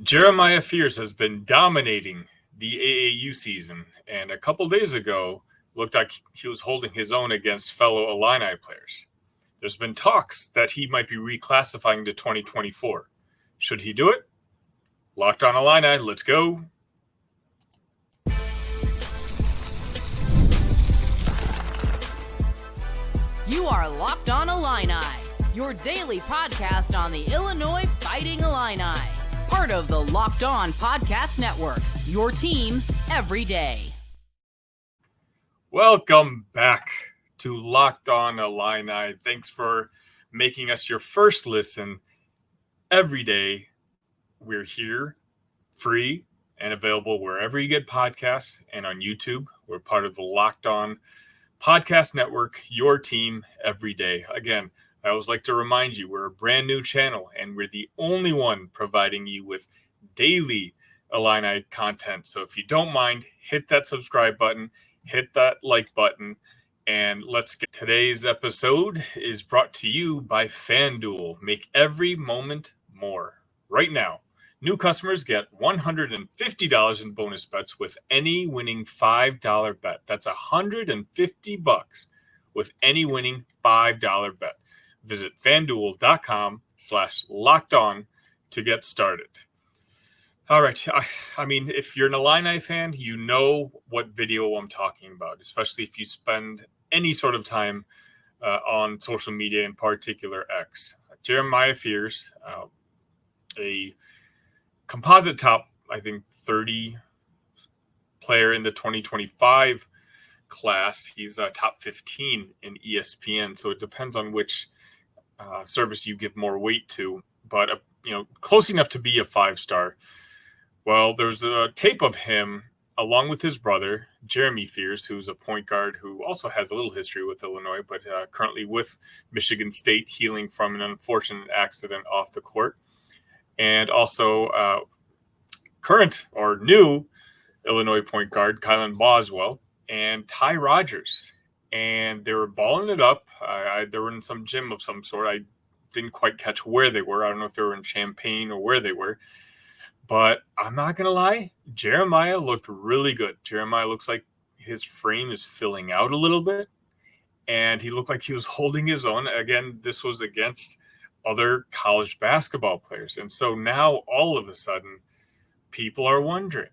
Jeremiah Fierce has been dominating the AAU season, and a couple days ago looked like he was holding his own against fellow Illini players. There's been talks that he might be reclassifying to 2024. Should he do it? Locked on Illini, let's go. You are Locked On Illini, your daily podcast on the Illinois Fighting Illini. Part of the Locked On Podcast Network, your team every day. Welcome back to Locked On Illini. Thanks for making us your first listen every day. We're here, free and available wherever you get podcasts and on YouTube. We're part of the Locked On Podcast Network, your team every day. Again, I always like to remind you, we're a brand new channel and we're the only one providing you with daily Illini content. So if you don't mind, hit that subscribe button, hit that like button, and let's get today's episode is brought to you by FanDuel. Make every moment more. Right now, new customers get $150 in bonus bets with any winning $5 bet. That's $150 with any winning $5 bet. Visit FanDuel.com/lockedon to get started. All right. I mean, if you're an Illini fan, you know what video I'm talking about, especially if you spend any sort of time on social media, in particular X. Jeremiah Fierce, a composite top, I think, 30 player in the 2025 class. He's top 15 in ESPN, so it depends on which service you give more weight to, but close enough to be a 5-star. Well, there's a tape of him along with his brother, Jeremy Fierce, who's a point guard who also has a little history with Illinois, but currently with Michigan State, healing from an unfortunate accident off the court. And also current or new Illinois point guard, Kylan Boswell, and Ty Rodgers. And they were balling it up. They were in some gym of some sort. I didn't quite catch where they were. I don't know if they were in Champaign or where they were. But I'm not going to lie, Jeremiah looked really good. Jeremiah looks like his frame is filling out a little bit. And he looked like he was holding his own. Again, this was against other college basketball players. And so now all of a sudden, people are wondering.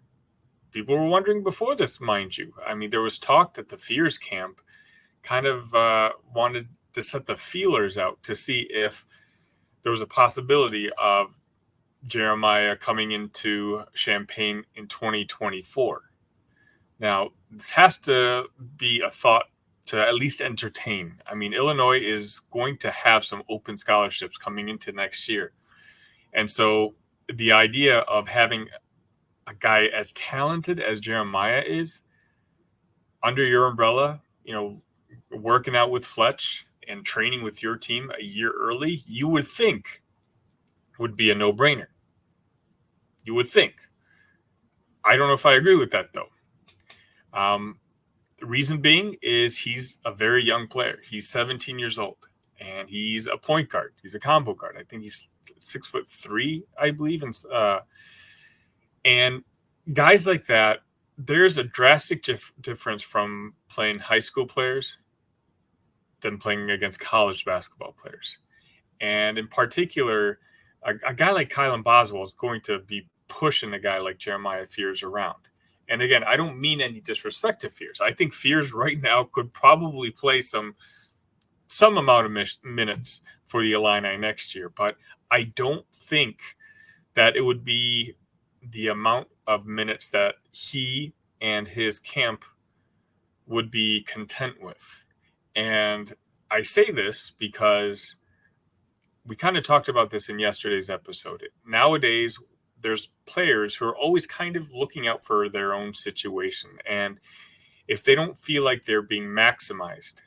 People were wondering before this, mind you. I mean, there was talk that the Fierce camp kind of wanted to set the feelers out to see if there was a possibility of Jeremiah coming into Champaign in 2024. Now, this has to be a thought to at least entertain. I mean, Illinois is going to have some open scholarships coming into next year. And so the idea of having a guy as talented as Jeremiah is under your umbrella, working out with Fletch and training with your team a year early, you would think would be a no-brainer. You would think. I don't know if I agree with that, though. The reason being is he's a very young player. He's 17 years old, and he's a point guard. He's a combo guard. I think he's 6'3", I believe. And guys like that, there's a drastic difference from playing high school players than playing against college basketball players. And in particular, a guy like Kylan Boswell is going to be pushing a guy like Jeremiah Fierce around. And again, I don't mean any disrespect to Fierce. I think Fierce right now could probably play some amount of minutes for the Illini next year. But I don't think that it would be the amount of minutes that he and his camp would be content with. And I say this because we kind of talked about this in yesterday's episode. Nowadays, there's players who are always kind of looking out for their own situation. And if they don't feel like they're being maximized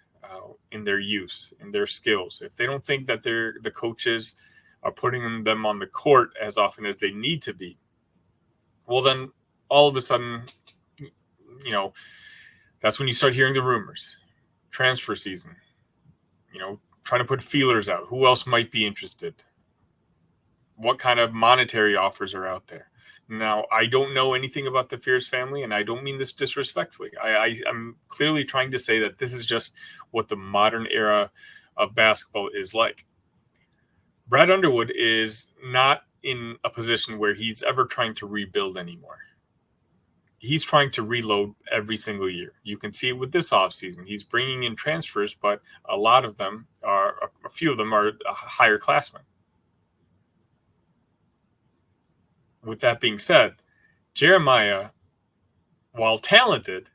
in their use, in their skills, if they don't think that the coaches are putting them on the court as often as they need to be, well, then all of a sudden, that's when you start hearing the rumors. Transfer season, trying to put feelers out. Who else might be interested? what kind of monetary offers are out there. Now, I don't know anything about the Fears family, and I don't mean this disrespectfully. I'm clearly trying to say that this is just what the modern era of basketball is like. Brad Underwood is not in a position where he's ever trying to rebuild anymore. He's trying to reload every single year. You can see it with this offseason. He's bringing in transfers, but a few of them are higher classmen. With that being said, Jeremiah, while talented,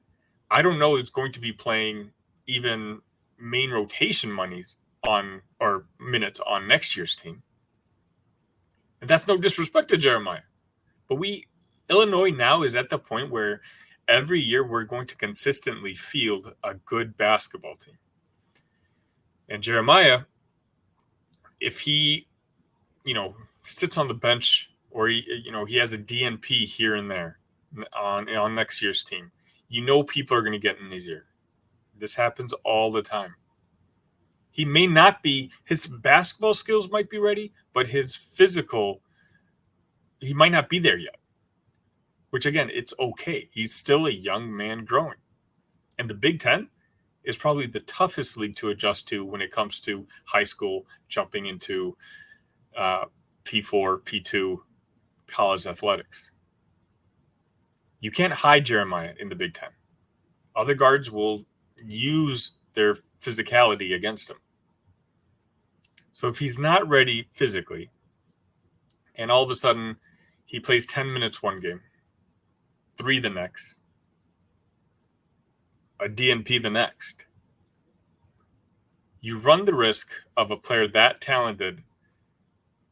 I don't know is going to be playing even main rotation minutes on next year's team. And that's no disrespect to Jeremiah. But Illinois now is at the point where every year we're going to consistently field a good basketball team. And Jeremiah, if he, sits on the bench or he has a DNP here and there on next year's team, people are going to get in his ear. This happens all the time. He may not be, his basketball skills might be ready, but his physical, he might not be there yet. Which, again, it's okay. He's still a young man growing. And the Big Ten is probably the toughest league to adjust to when it comes to high school jumping into P4, P2 college athletics. You can't hide Jeremiah in the Big Ten. Other guards will use their physicality against him. So if he's not ready physically, and all of a sudden he plays 10 minutes one game, 3 the next, a DNP the next, you run the risk of a player that talented,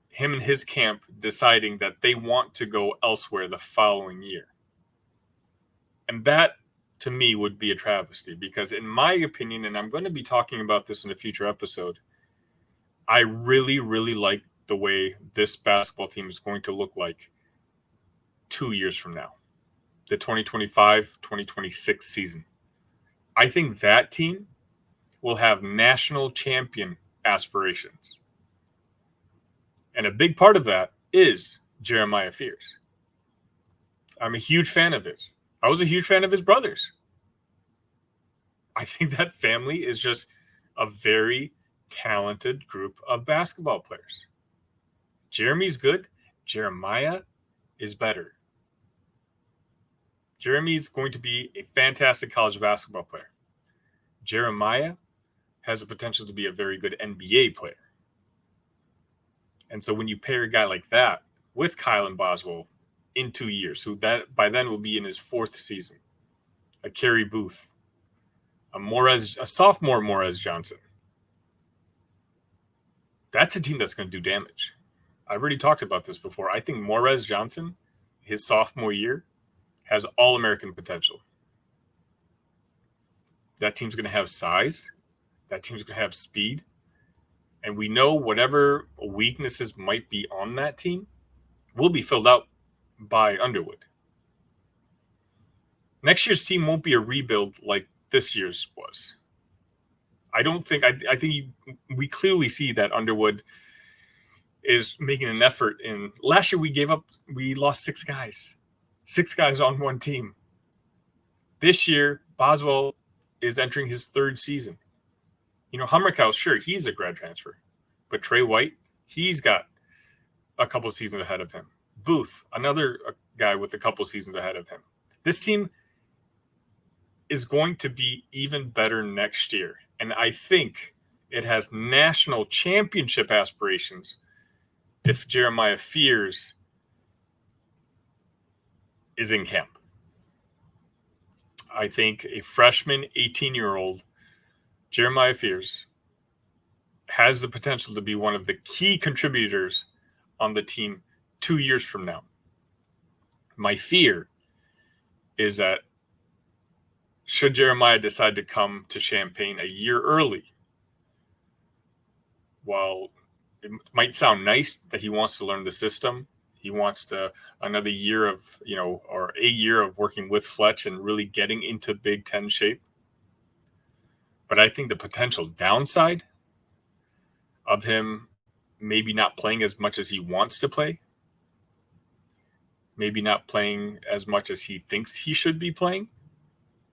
him and his camp deciding that they want to go elsewhere the following year. And that, to me, would be a travesty because, in my opinion, and I'm going to be talking about this in a future episode, I really, really like the way this basketball team is going to look like 2 years from now, the 2025-2026 season. I think that team will have national champion aspirations. And a big part of that is Jeremiah Fears. I'm a huge fan of his. I was a huge fan of his brothers. I think that family is just a very talented group of basketball players. Jeremy's good. Jeremiah is better. Jeremy's going to be a fantastic college basketball player. Jeremiah has the potential to be a very good NBA player. And so when you pair a guy like that with Kylan Boswell in 2 years, who that by then will be in his 4th season, a Kerry Booth, a sophomore Morez Johnson, that's a team that's going to do damage. I've already talked about this before. I think Morez Johnson, his sophomore year, has All-American potential. That team's going to have size. That team's going to have speed. And we know whatever weaknesses might be on that team will be filled out by Underwood. Next year's team won't be a rebuild like this year's was. I think we clearly see that Underwood is making an effort. Last year we lost 6 guys. 6 guys on one team. This year, Boswell is entering his 3rd season. Hummerkow, sure, he's a grad transfer. But Trey White, he's got a couple seasons ahead of him. Booth, another guy with a couple seasons ahead of him. This team is going to be even better next year. And I think it has national championship aspirations if Jeremiah Fears is in camp. I think a freshman, 18-year-old Jeremiah Fears has the potential to be one of the key contributors on the team 2 years from now. My fear is that should Jeremiah decide to come to Champaign a year early, while it might sound nice that he wants to learn the system, he wants to another year of, or a year of working with Fletch and really getting into Big Ten shape. But I think the potential downside of him maybe not playing as much as he wants to play, maybe not playing as much as he thinks he should be playing,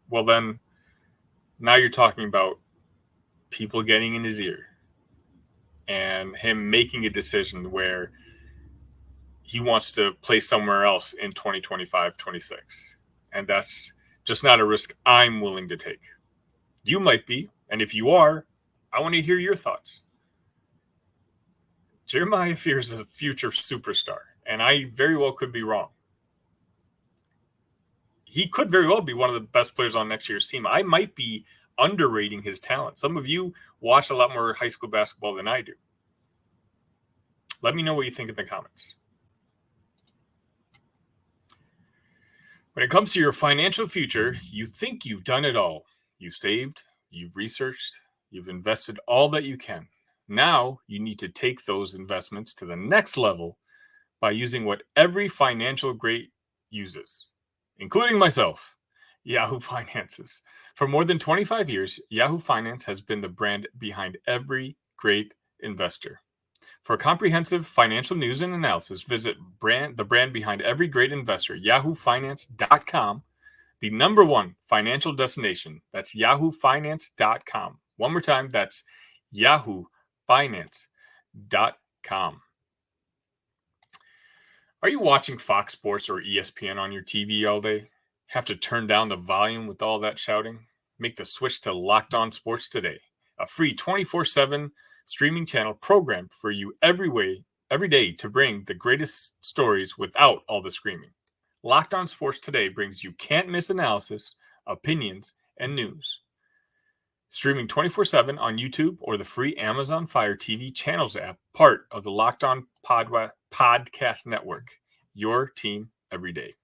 well then now you're talking about people getting in his ear and him making a decision where he wants to play somewhere else in 2025-26. And that's just not a risk I'm willing to take. You might be, and if you are, I want to hear your thoughts. Jeremiah Fears is a future superstar, and I very well could be wrong. He could very well be one of the best players on next year's team. I might be underrating his talent. Some of you watch a lot more high school basketball than I do. Let me know what you think in the comments. When it comes to your financial future, you think you've done it all. You've saved, you've researched, you've invested all that you can. Now you need to take those investments to the next level by using what every financial great uses, including myself, Yahoo Finances. For more than 25 years, Yahoo Finance has been the brand behind every great investor. For comprehensive financial news and analysis, visit the brand behind every great investor, yahoofinance.com, the number one financial destination. That's yahoofinance.com. One more time, that's yahoofinance.com. Are you watching Fox Sports or ESPN on your TV all day? Have to turn down the volume with all that shouting? Make the switch to Locked On Sports today, a free 24/7 streaming channel programmed for you every day to bring the greatest stories without all the screaming. Locked On Sports today brings you can't-miss analysis, opinions, and news. Streaming 24/7 on YouTube or the free Amazon Fire TV channels app, part of the Locked On Podcast Network. Your team every day.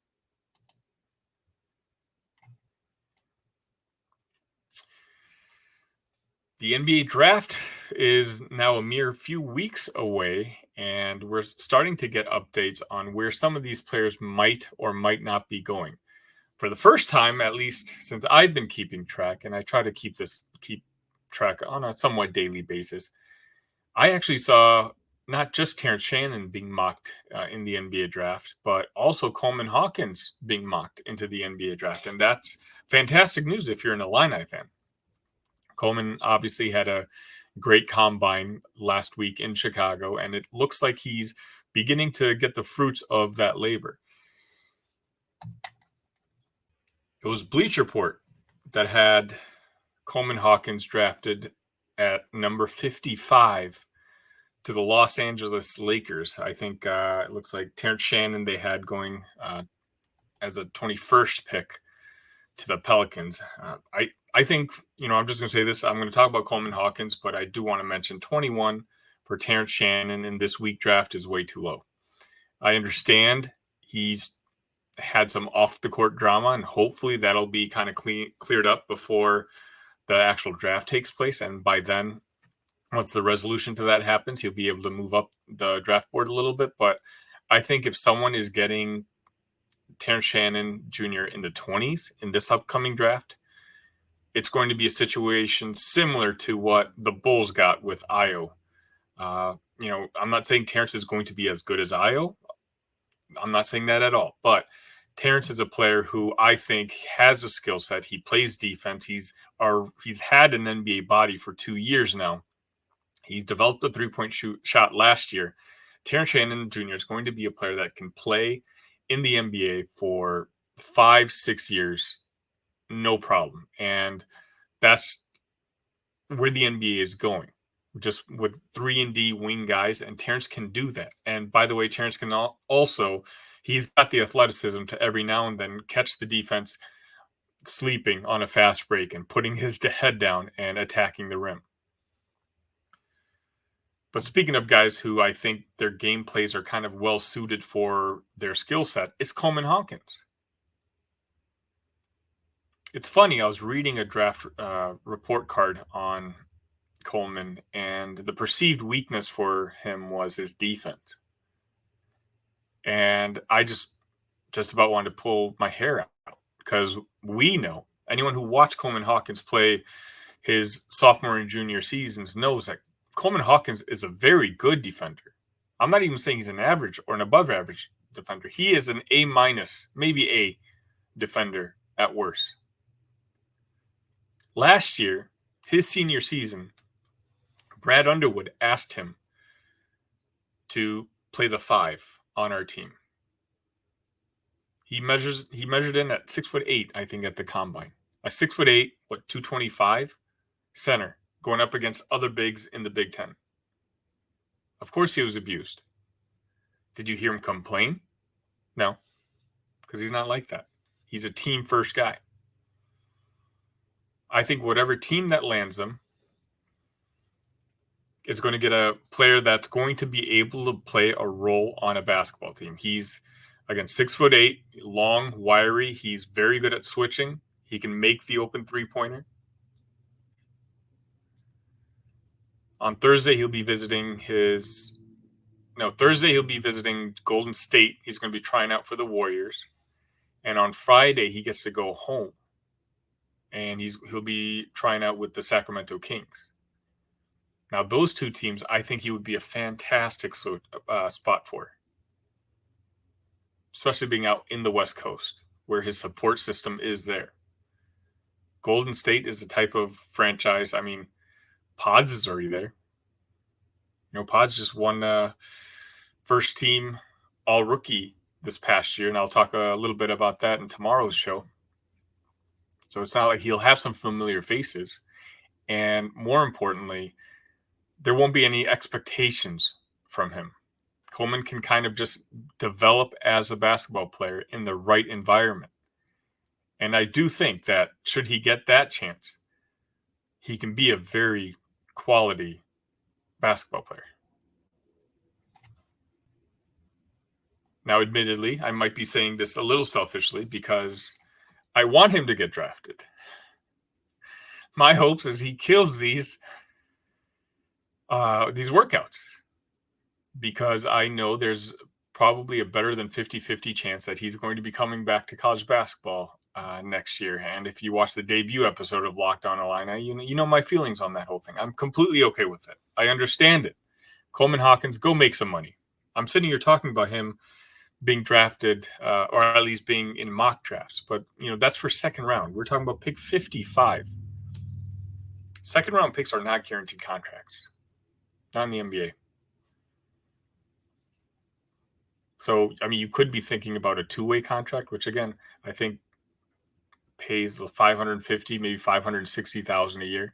The NBA draft is now a mere few weeks away, and we're starting to get updates on where some of these players might or might not be going. For the first time, at least since I've been keeping track, and I try to keep track on a somewhat daily basis, I actually saw not just Terrence Shannon being mocked in the NBA draft, but also Coleman Hawkins being mocked into the NBA draft. And that's fantastic news if you're an Illini fan. Coleman obviously had a great combine last week in Chicago, and it looks like he's beginning to get the fruits of that labor. It was Bleacher Report that had Coleman Hawkins drafted at number 55 to the Los Angeles Lakers. I think it looks like Terrence Shannon they had going as a 21st pick to the Pelicans. I think, I'm just going to say this. I'm going to talk about Coleman Hawkins, but I do want to mention 21 for Terrence Shannon in this week draft is way too low. I understand he's had some off-the-court drama, and hopefully that'll be kind of cleared up before the actual draft takes place. And by then, once the resolution to that happens, he'll be able to move up the draft board a little bit. But I think if someone is getting Terrence Shannon Jr. in the 20s in this upcoming draft, it's going to be a situation similar to what the Bulls got with Ayo. I'm not saying Terrence is going to be as good as Ayo. I'm not saying that at all. But Terrence is a player who I think has a skill set. He plays defense. He's had an NBA body for 2 years now. He developed a three-point shot last year. Terrence Shannon Jr. is going to be a player that can play in the NBA for 5-6 years, no problem. And that's where the NBA is going, just with 3-and-D wing guys, and Terrence can do that. And by the way, Terrence can also, he's got the athleticism to every now and then catch the defense sleeping on a fast break and putting his head down and attacking the rim. But speaking of guys who I think their game plays are kind of well suited for their skill set, it's Coleman Hawkins. It's funny, I was reading a draft report card on Coleman, and the perceived weakness for him was his defense. And I just about wanted to pull my hair out, because we know, anyone who watched Coleman Hawkins play his sophomore and junior seasons knows that Coleman Hawkins is a very good defender. I'm not even saying he's an average or an above average defender. He is an A-, maybe A defender at worst. Last year, his senior season, Brad Underwood asked him to play the 5 on our team. He measured in at 6'8", I think, at the combine. A 6'8", 225 center going up against other bigs in the Big Ten. Of course he was abused. Did you hear him complain? No, because he's not like that. He's a team first guy. I think whatever team that lands them is going to get a player that's going to be able to play a role on a basketball team. He's, again, 6'8", long, wiry. He's very good at switching. He can make the open three-pointer. On Thursday, he'll be visiting Golden State. He's going to be trying out for the Warriors. And on Friday, he gets to go home. And he'll be trying out with the Sacramento Kings. Now, those two teams, I think he would be a fantastic spot for. Especially being out in the West Coast, where his support system is there. Golden State is a type of franchise. I mean, Pods is already there. Pods just won first team all-rookie this past year, and I'll talk a little bit about that in tomorrow's show. So it's not like he'll have some familiar faces. And more importantly, there won't be any expectations from him. Coleman can kind of just develop as a basketball player in the right environment. And I do think that should he get that chance, he can be a very quality basketball player. Now, admittedly, I might be saying this a little selfishly because I want him to get drafted. My hopes is he kills these workouts, because I know there's probably a better than 50-50 chance that he's going to be coming back to college basketball next year. And if you watch the debut episode of Locked On Illini, you know my feelings on that whole thing. I'm completely okay with it. I understand it. Coleman Hawkins, go make some money. I'm sitting here talking about him being drafted, or at least being in mock drafts. But, that's for second round. We're talking about pick 55. Second round picks are not guaranteed contracts. Not in the NBA. So, you could be thinking about a two-way contract, which, again, I think pays $550,000, maybe $560,000 a year.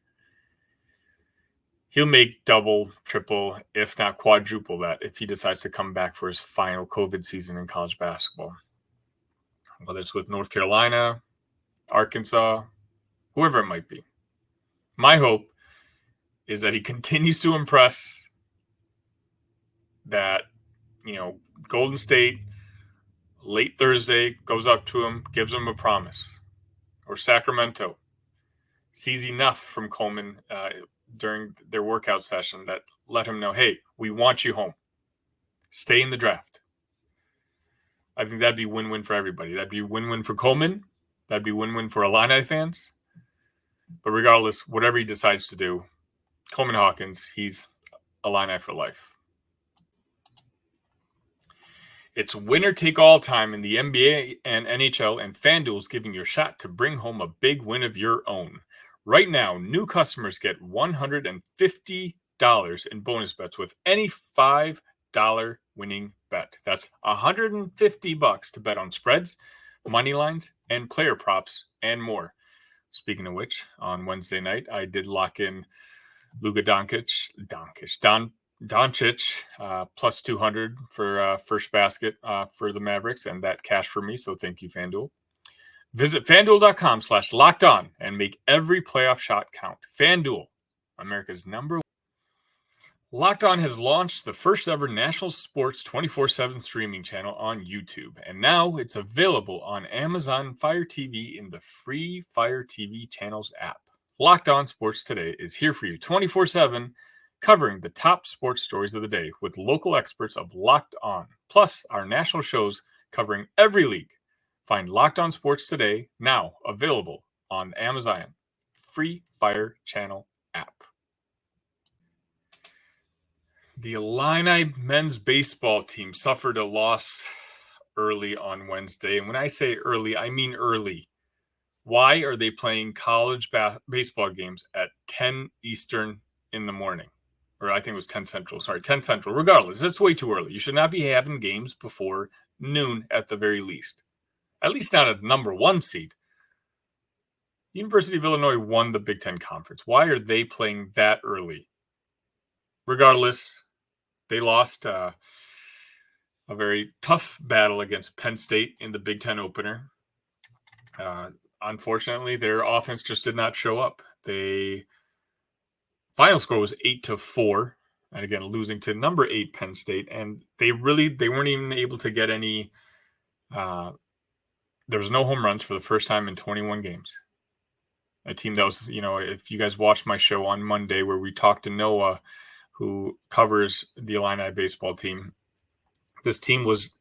He'll make double, triple, if not quadruple that if he decides to come back for his final COVID season in college basketball. Whether it's with North Carolina, Arkansas, whoever it might be. My hope is that he continues to impress, that, Golden State, late Thursday, goes up to him, gives him a promise. Or Sacramento sees enough from Coleman during their workout session that let him know, hey, we want you home. Stay in the draft. I think that'd be win-win for everybody. That'd be win-win for Coleman. That'd be win-win for Illini fans. But regardless, whatever he decides to do, Coleman Hawkins, he's Illini for life. It's winner-take-all time in the NBA and NHL, and FanDuel's giving you a shot to bring home a big win of your own. Right now, new customers get $150 in bonus bets with any $5 winning bet. That's $150 to bet on spreads, money lines, and player props, and more. Speaking of which, on Wednesday night, I did lock in Luka Doncic plus 200 for first basket for the Mavericks, and that cash for me. So thank you, FanDuel. Visit FanDuel.com/lockedon and make every playoff shot count. FanDuel, America's number one. Locked On has launched the first ever national sports 24/7 streaming channel on YouTube, and now it's available on Amazon Fire TV in the free Fire TV channels app. Locked On Sports Today is here for you 24/7, covering the top sports stories of the day with local experts of Locked On, plus our national shows covering every league. Find Locked On Sports Today, now available on Amazon free Fire channel app. The Illini men's baseball team suffered a loss early on Wednesday. And when I say early, I mean early. Why are they playing college baseball games at 10 Eastern in the morning? Or I think it was 10 Central. Sorry, 10 Central. Regardless, that's way too early. You should not be having games before noon at the very least. At least not a number one seed. University of Illinois won the Big Ten Conference. Why are they playing that early? Regardless, they lost a very tough battle against Penn State in the Big Ten opener. Unfortunately, their offense just did not show up. The final score was 8-4, and again, losing to number 8 Penn State. And they weren't even able to get any. There was no home runs for the first time in 21 games. A team that was, if you guys watched my show on Monday where we talked to Noah, who covers the Illini baseball team, this team was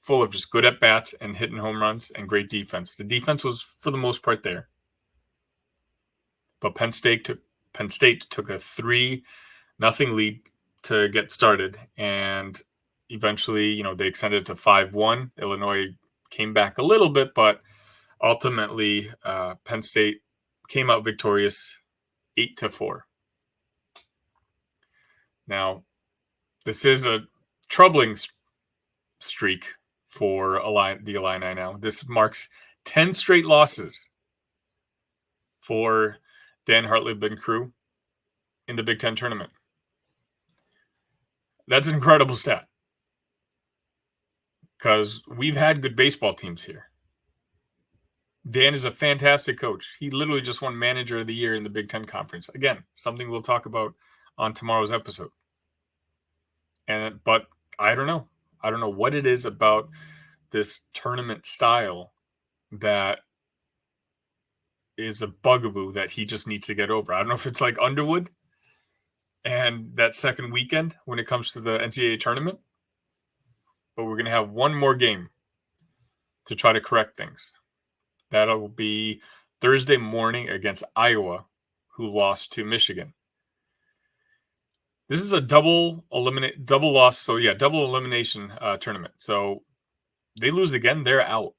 full of just good at-bats and hitting home runs and great defense. The defense was, for the most part, there. But Penn State took a 3-0 lead to get started, and eventually, they extended it to 5-1. Illinois came back a little bit, but ultimately, Penn State came out victorious 8-4. Now, this is a troubling streak for the Illini now. This marks 10 straight losses for Dan Hartlib and crew in the Big Ten tournament. That's an incredible stat because we've had good baseball teams here. Dan is a fantastic coach. He literally just won Manager of the Year in the Big Ten Conference. Again, something we'll talk about on tomorrow's episode. But I don't know. I don't know what it is about this tournament style that is a bugaboo that he just needs to get over. I don't know if it's like Underwood and that second weekend when it comes to the NCAA tournament, but we're going to have one more game to try to correct things. That'll be Thursday morning against Iowa, who lost to Michigan. This is a double loss. So yeah, double elimination tournament. So they lose again, they're out.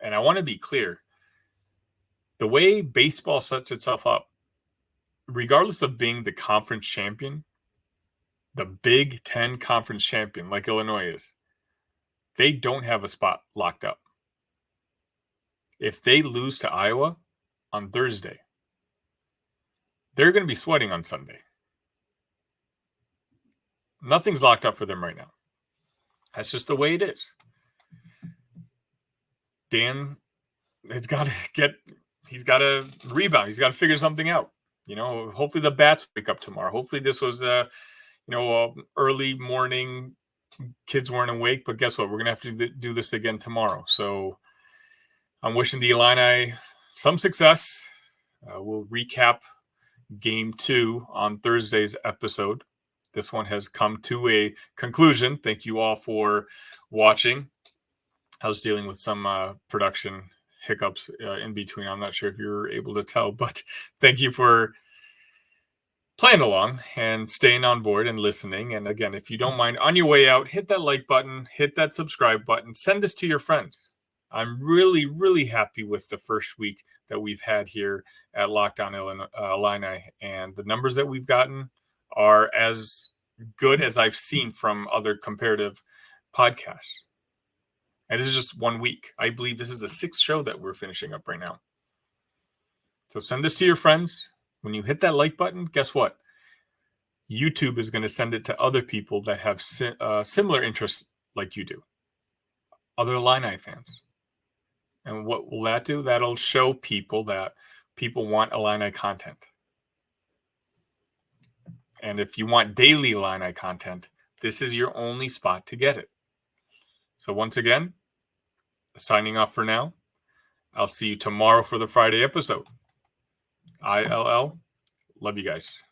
And I want to be clear. The way baseball sets itself up, regardless of being the conference champion, the Big Ten conference champion, like Illinois is, they don't have a spot locked up. If they lose to Iowa on Thursday, they're going to be sweating on Sunday. Nothing's locked up for them right now. That's just the way it is. Dan has got to he's got to rebound. He's got to figure something out. Hopefully the bats wake up tomorrow. Hopefully this was early morning, kids weren't awake, but guess what? We're going to have to do this again tomorrow. So I'm wishing the Illini some success. We'll recap Game 2 on Thursday's episode. This one has come to a conclusion. Thank you all for watching. I was dealing with some production hiccups in between. I'm not sure if you're able to tell, but thank you for playing along and staying on board and listening. And again, if you don't mind, on your way out, hit that like button, hit that subscribe button, send this to your friends. I'm really, really happy with the first week that we've had here at Locked On Illini, and the numbers that we've gotten are as good as I've seen from other comparative podcasts. And this is just 1 week. I believe this is the 6th show that we're finishing up right now. So send this to your friends. When you hit that like button, guess what? YouTube is going to send it to other people that have similar interests like you do. Other Illini fans. And what will that do? That'll show people that people want Illini content. And if you want daily Illini content, this is your only spot to get it. So once again, signing off for now. I'll see you tomorrow for the Friday episode. ILL. Love you guys.